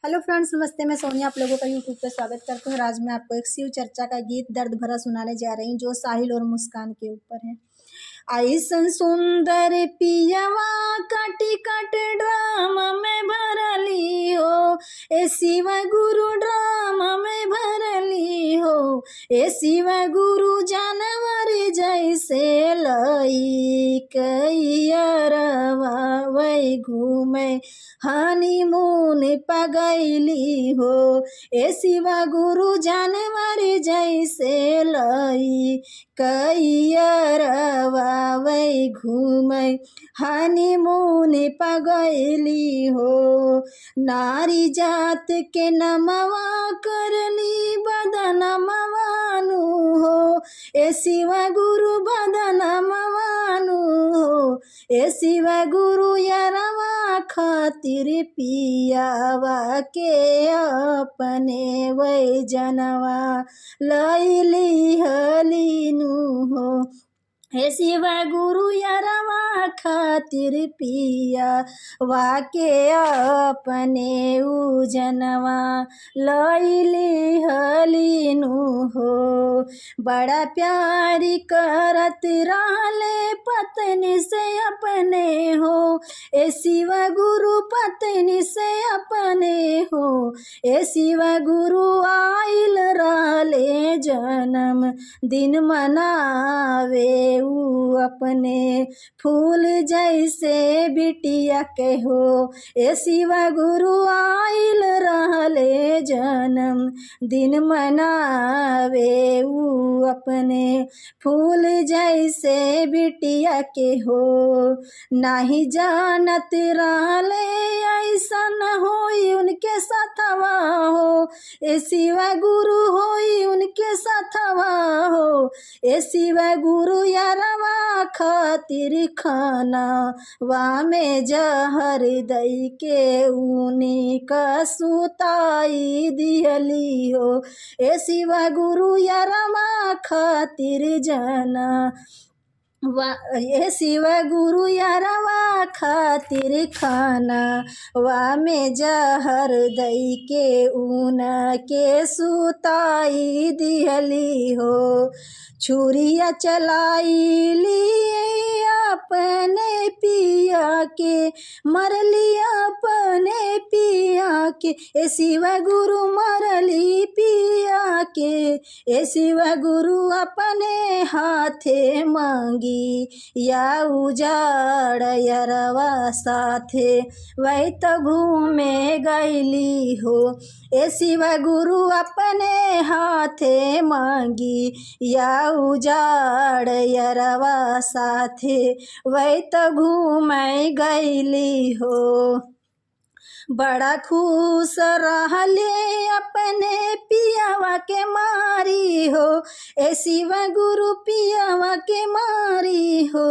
Hello friends, नमस्ते। मैं सोनिया आप लोगों का यूट्यूब पे स्वागत करती हूँ। आज मैं आपको एक शिव चर्चा का गीत दर्द भरा सुनाने जा रही हूँ जो साहिल और मुस्कान के ऊपर है। ऐसन सुंदर पियवा काटी काट ड्राम में भरली हो, ए शिव गुरु ड्राम में भरली हो, ए शिव गुरु जानवर जैसे लई कैरवा वै घूमे हनीमून पगैली हो, ए शिव गुरु जानवर जैसे लई कैरवा वै घूमै हनीमून पगैली हो। नारी जात के नमवा करली बदनमवानु हो, ए शिव गुरु बदनमवानु हो, ए शिव गुरु यरवा खातिर पियावा के अपने वै जनवा लैली हलीनु हो, हे शिव गुरु यरवा खातिर पिया वाके अपने उजनवा लैली हलीनु हो। बड़ा प्यारी करत रहले पत्नी से अपने हो, ए शिव गुरु पत्नी से अपने हो, ए शिव गुरु आइल रहले जन्म दिन मनावे अपने फूल जैसे बिटिया के हो, ए शिव गुरु आइल रहले जन्म दिन मनावे अपने फूल जैसे बिटिया के हो। नहीं जानत रहले ऐसन होई उनके साथवा हो, ए शिव गुरु होई उनके साथवा हो, ए शिव गुरु यरवा खातिर खाना वामे जहर दई के ऊनी का सुताई दिहली हो, ए शिव गुरु यरवा खातिर जना ए शिव गुरु यरवा खातिर खाना वामे जहर दई के ऊन के सुताई दिहली हो। छुरिया चलाई लिए अपने पिया के मरली अपने पिया के, ए शिव गुरु मरली पिया के, ए शिव गुरु अपने हाथे मांगी या उजाड़ यरवा साथे वही तो घूमे गईली हो, ए शिव गुरु अपने हाथे मांगी या उजाड़ यरवा साथे वही तो घूमे गईली हो। बड़ा खुश रहले अपने पियावा के मारी हो, ए शिव गुरु पियावा के मारी हो,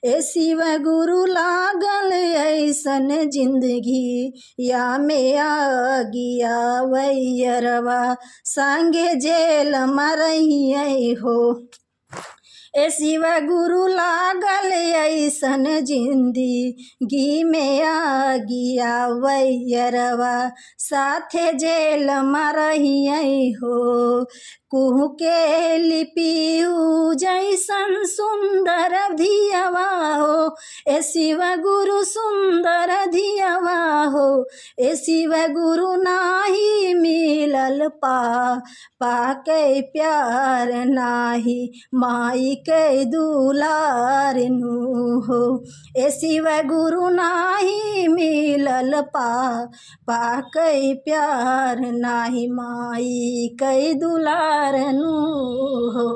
ए शिव गुरु लागल ऐसन जिंदगी या में आ गिया वैयरवा संगे जेल मरही हो, ए शिव गुरु लागल ऐसन जिंदगी में आ गिया वैयरवा साथे जेल मरही हो। कुहू के लिपियू जैसन सुंदर धियवा हो, ए शिव गुरु सुंदर धियवा हो, ए शिव गुरु नाही मिलल पाके प्यार नाही माई के दुलार नु हो, ए शिव गुरु नाही मिलल पाके प्यार नाही माई के दुलार नु हो।